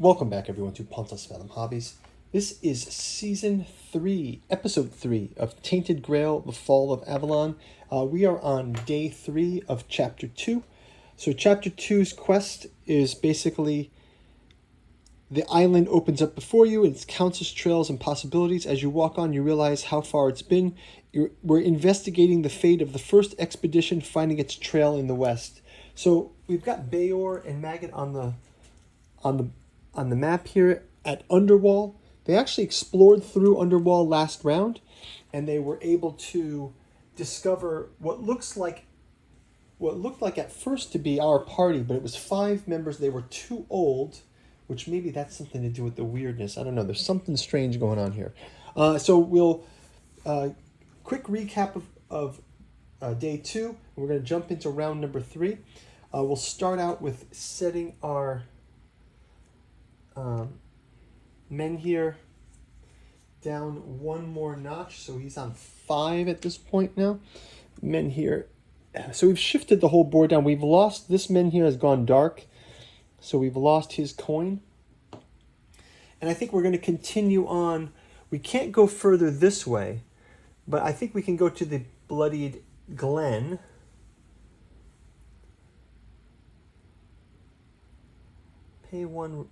Welcome back, everyone, to Pontus Fathom Hobbies. This is Season 3, Episode 3 of Tainted Grail, The Fall of Avalon. We are on Day 3 of Chapter 2. So Chapter 2's quest is basically the island opens up before you and it's countless trails and possibilities. As you walk on, you realize how far it's been. We're investigating the fate of the first expedition, finding its trail in the west. So we've got Bayor and Maggot on the map here at Underwall. They actually explored through Underwall last round, and they were able to discover what looked like at first to be our party, but it was 5 members. They were too old, which maybe that's something to do with the weirdness. I don't know. There's something strange going on here. So we'll quick recap of day 2. We're going to jump into round number 3. We'll start out with setting our men here down one more notch, so he's on 5 at this point now. Men here, so we've shifted the whole board down. We've lost, this men here has gone dark, so we've lost his coin. And I think we're going to continue on. We can't go further this way, but I think we can go to the Bloodied Glen. Pay 1.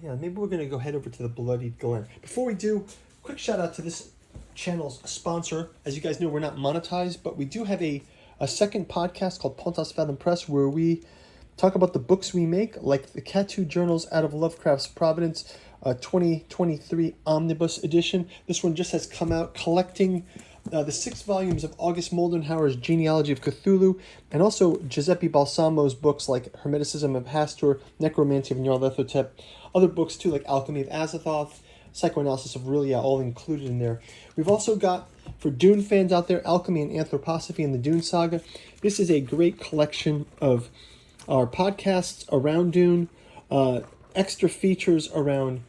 Yeah, maybe we're going to go head over to the Bloodied Glen. Before we do, quick shout out to this channel's sponsor. As you guys know, we're not monetized, but we do have a second podcast called Pontus Fathom Press, where we talk about the books we make, like the Catu Journals Out of Lovecraft's Providence 2023 Omnibus Edition. This one just has come out, collecting the 6 volumes of August Moldenhauer's Genealogy of Cthulhu, and also Giuseppe Balsamo's books like Hermeticism of Hastur, Necromancy of Nyarlathotep, other books too like Alchemy of Azathoth, Psychoanalysis of Rillia, all included in there. We've also got, for Dune fans out there, Alchemy and Anthroposophy and the Dune Saga. This is a great collection of our podcasts around Dune, extra features around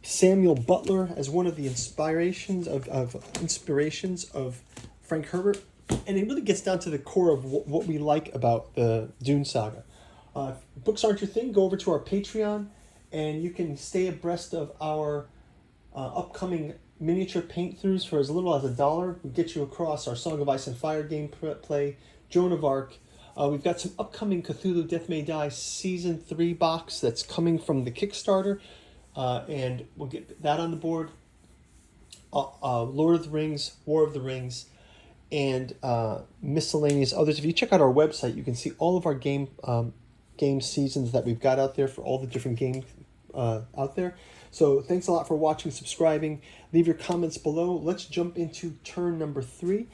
Samuel Butler as one of the inspirations of Frank Herbert, and it really gets down to the core of what we like about the Dune Saga. Books aren't your thing? Go over to our Patreon, and you can stay abreast of our upcoming miniature paint-throughs for as little as $1. We get you across our Song of Ice and Fire gameplay, Joan of Arc. We've got some upcoming Cthulhu Death May Die Season 3 box that's coming from the Kickstarter. And we'll get that on the board. Lord of the Rings, War of the Rings, and miscellaneous others. If you check out our website, you can see all of our game seasons that we've got out there for all the different games out there. So thanks a lot for watching, subscribing. Leave your comments below. Let's jump into turn number 3.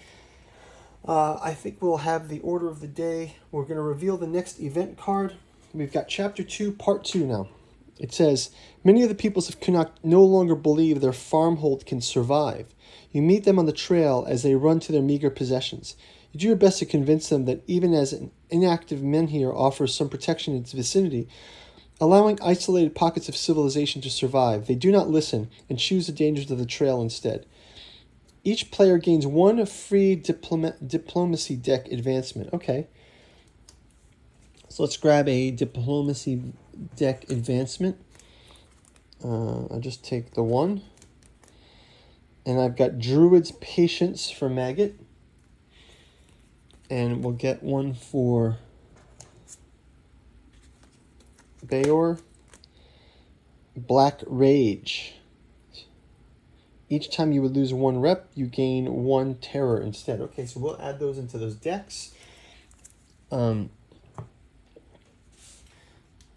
I think we'll have the order of the day. We're going to reveal the next event card. We've got Chapter 2, Part 2 now. It says, many of the peoples of Connacht no longer believe their farmhold can survive. You meet them on the trail as they run to their meager possessions. You do your best to convince them that even as an inactive menhir offers some protection in its vicinity, allowing isolated pockets of civilization to survive, they do not listen and choose the dangers of the trail instead. Each player gains 1 free diplomacy deck advancement. Okay. So let's grab a diplomacy deck advancement. I'll just take the 1. And I've got Druid's Patience for Maggot. And we'll get 1 for Bayor. Black Rage. Each time you would lose 1 rep, you gain 1 terror instead. Okay, so we'll add those into those decks. Put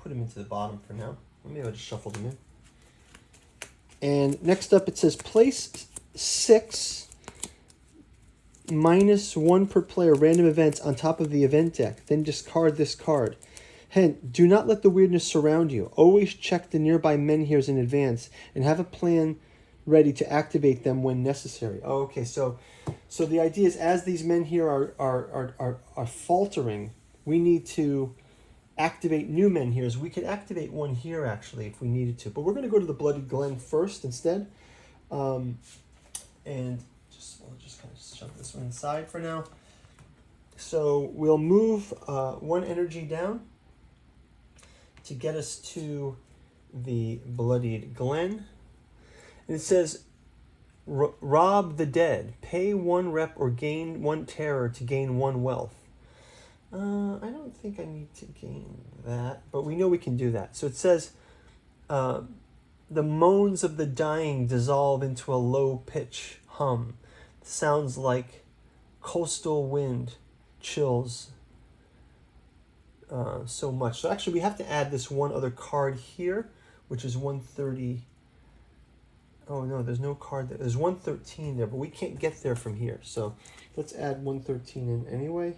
them into the bottom for now. Maybe I'll just shuffle them in. And next up it says place 6 -1 per player random events on top of the event deck. Then discard this card. Hence, do not let the weirdness surround you. Always check the nearby menhirs in advance and have a plan ready to activate them when necessary. Oh, okay, so the idea is as these menhir are faltering, we need to activate new menhirs. We could activate 1 here actually if we needed to, but we're going to go to the Bloody Glen first instead. And we'll just kind of shove this one inside for now. So we'll move 1 energy down to get us to the Bloodied Glen. And it says, rob the dead. Pay 1 rep or gain 1 terror to gain 1 wealth. I don't think I need to gain that, but we know we can do that. So it says, the moans of the dying dissolve into a low pitch hum. Sounds like coastal wind chills so much. So actually we have to add this one other card here, which is 130. Oh no, there's no card there. There's 113 there, but we can't get there from here. So let's add 113 in anyway.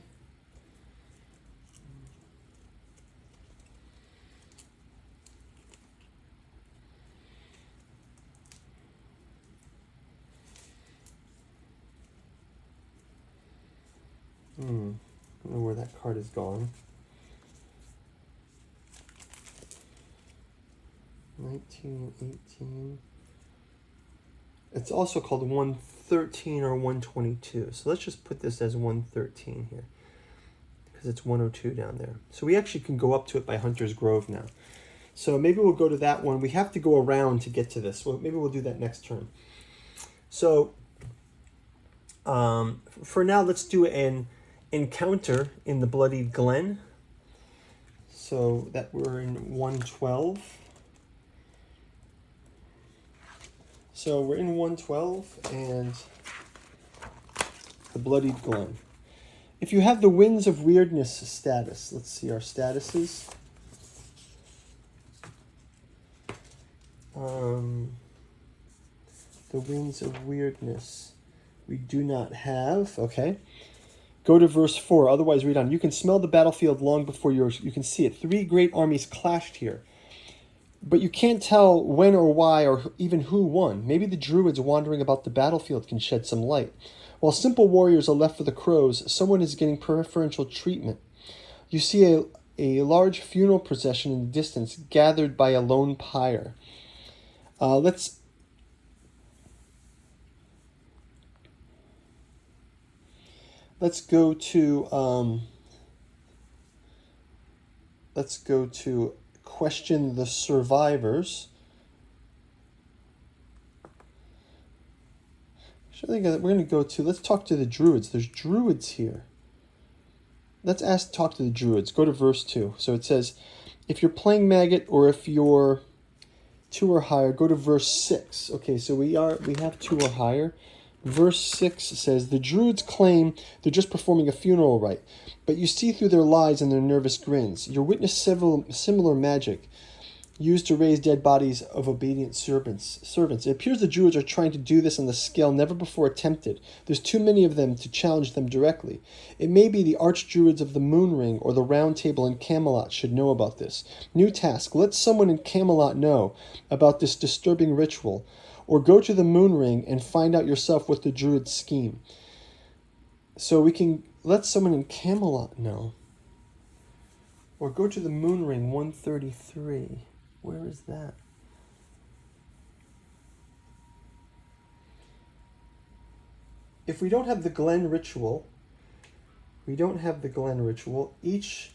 I don't know where that card is gone. 19, 18. It's also called 113 or 122. So let's just put this as 113 here, because it's 102 down there. So we actually can go up to it by Hunter's Grove now. So maybe we'll go to that one. We have to go around to get to this. Well, maybe we'll do that next turn. So for now, let's do an encounter in the Bloodied Glen. So that we're in 112. So we're in 112 and the Bloodied Glen. If you have the Winds of Weirdness status, let's see our statuses. The Winds of Weirdness we do not have. Okay. Go to verse 4. Otherwise, read on. You can smell the battlefield long before yours. You can see it. 3 great armies clashed here. But you can't tell when or why or even who won. Maybe the druids wandering about the battlefield can shed some light. While simple warriors are left for the crows, someone is getting preferential treatment. You see a large funeral procession in the distance, gathered by a lone pyre. Let's go to question the survivors. I think we're going to go to, let's talk to the druids. There's druids here. Let's talk to the druids. Go to verse 2. So it says, if you're playing Maggot or if you're 2 or higher, go to verse 6. Okay, so we have 2 or higher. Verse 6 says, the druids claim they're just performing a funeral rite, but you see through their lies and their nervous grins. You witness several similar magic used to raise dead bodies of obedient servants. It appears the druids are trying to do this on the scale never before attempted. There's too many of them to challenge them directly. It may be the archdruids of the Moon Ring or the Round Table in Camelot should know about this. New task, let someone in Camelot know about this disturbing ritual, or go to the Moon Ring and find out yourself what the druids scheme. So we can let someone in Camelot know. Or go to the Moon Ring 133. Where is that? If we don't have the Glen ritual, each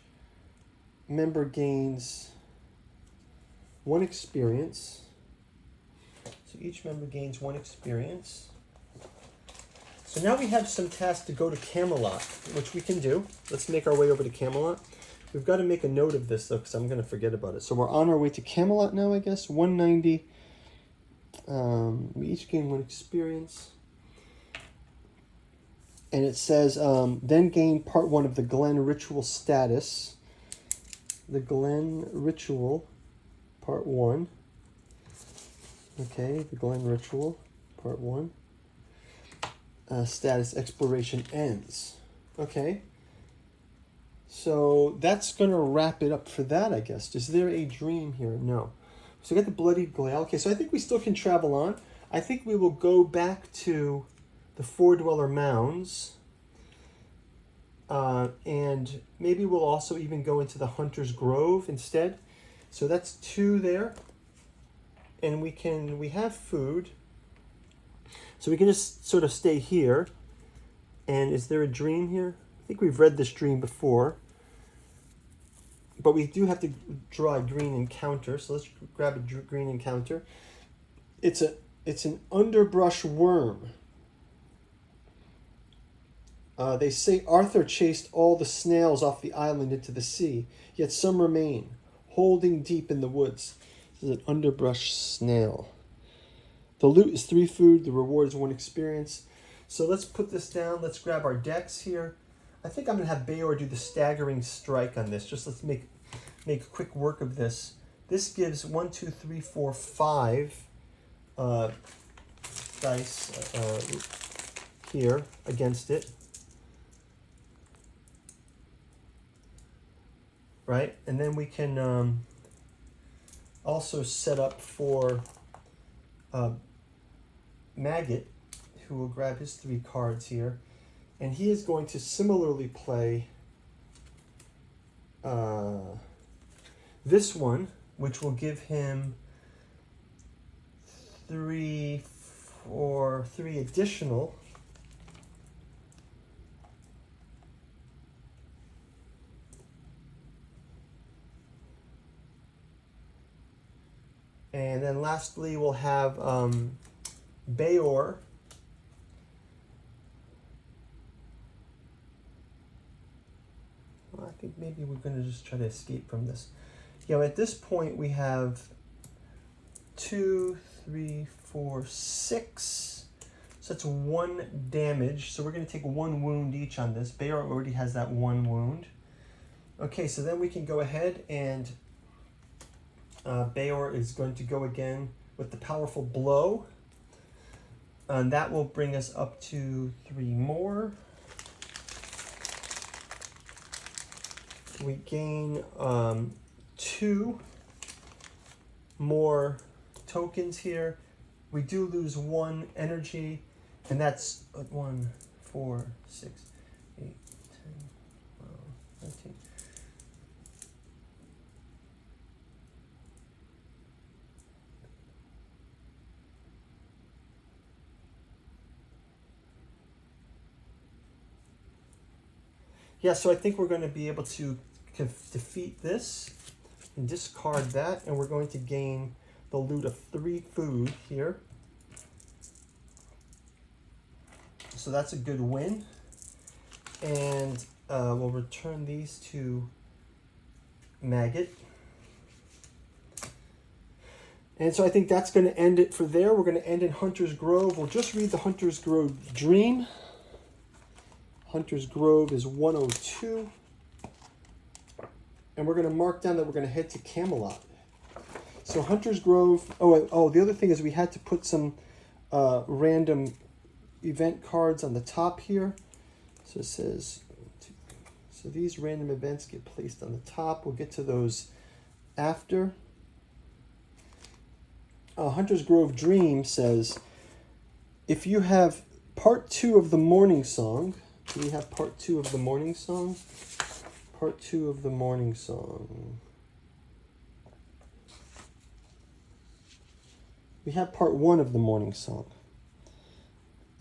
member gains 1 experience. So each member gains 1 experience. So now we have some tasks to go to Camelot, which we can do. Let's make our way over to Camelot. We've got to make a note of this, though, because I'm going to forget about it. So we're on our way to Camelot now, I guess. 190. We each gain 1 experience. And it says, then gain part 1 of the Glen Ritual status. The Glen Ritual, part 1. Okay, the Glen Ritual, part 1. Status exploration ends. Okay. So that's going to wrap it up for that, I guess. Is there a dream here? No. So we got the Bloodied Grail. Okay, so I think we still can travel on. I think we will go back to the 4 Dweller Mounds. And maybe we'll also even go into the Hunter's Grove instead. So that's 2 there. And we have food. So we can just sort of stay here. And is there a dream here? I think we've read this dream before. but we do have to draw a green encounter. So let's grab a green encounter. It's an underbrush worm. They say Arthur chased all the snails off the island into the sea, yet some remain, holding deep in the woods. This is an underbrush snail. The loot is 3 food, the reward is 1 experience. So let's put this down. Let's grab our decks here. I think I'm going to have Bayor do the staggering strike on this. Just let's make quick work of this. This gives 1, 2, 3, 4, 5 dice here against it. Right? And then we can also set up for Maggot, who will grab his 3 cards here. And he is going to similarly play this one, which will give him 3 additional. And then lastly, we'll have Bayor. Well, I think maybe we're going to just try to escape from this. You know, at this point, we have 2, 3, 4, 6. So that's 1 damage. So we're going to take 1 wound each on this. Bayor already has that 1 wound. Okay, so then we can go ahead and Bayor is going to go again with the powerful blow. And that will bring us up to 3 more. We gain 2 more tokens here. We do lose 1 energy, and that's 1, 4, 6, 8, 10, 12, 13. Yeah, so I think we're going to be able to defeat this and discard that, and we're going to gain the loot of 3 food here. So that's a good win. And we'll return these to Maggot. And so I think that's going to end it for there. We're going to end in Hunter's Grove. We'll just read the Hunter's Grove Dream. Hunter's Grove is 102. And we're going to mark down that we're going to head to Camelot. So Hunter's Grove, the other thing is we had to put some random event cards on the top here. So it says, so these random events get placed on the top. We'll get to those after. Hunter's Grove Dream says, if you have part 2 of the morning song, do we have part 2 of the morning song? Part 2 of the morning song. We have part 1 of the morning song.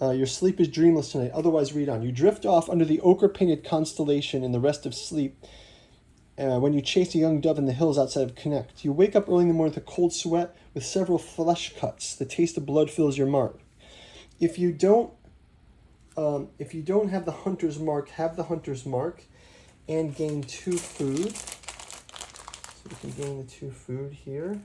Your sleep is dreamless tonight, otherwise read on. You drift off under the ochre-painted constellation in the rest of sleep when you chase a young dove in the hills outside of Connect. You wake up early in the morning with a cold sweat with several flesh cuts. The taste of blood fills your mark. If you don't have the Hunter's Mark, have the Hunter's Mark and gain 2 food. So we can gain the 2 food here.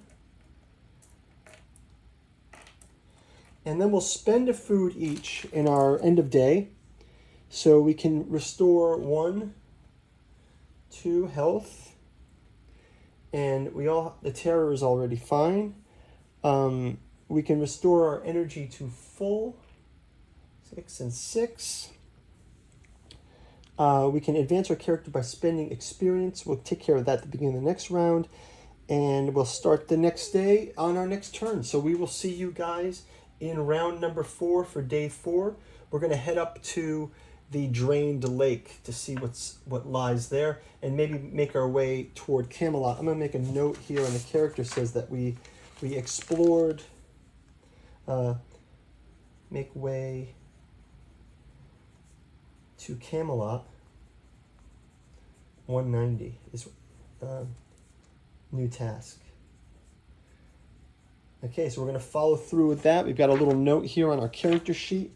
And then we'll spend a food each in our end of day. So we can restore 1, 2 health. And the terror is already fine. We can restore our energy to full. 6 and 6. We can advance our character by spending experience. We'll take care of that at the beginning of the next round. And we'll start the next day on our next turn. So we will see you guys in round number 4 for day 4. We're going to head up to the drained lake to see what lies there and maybe make our way toward Camelot. I'm going to make a note here, and the character says that we explored, make way to Camelot. 190 is new task. Okay, so we're going to follow through with that. We've got a little note here on our character sheet.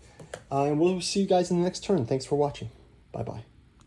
And we'll see you guys in the next turn. Thanks for watching. Bye-bye.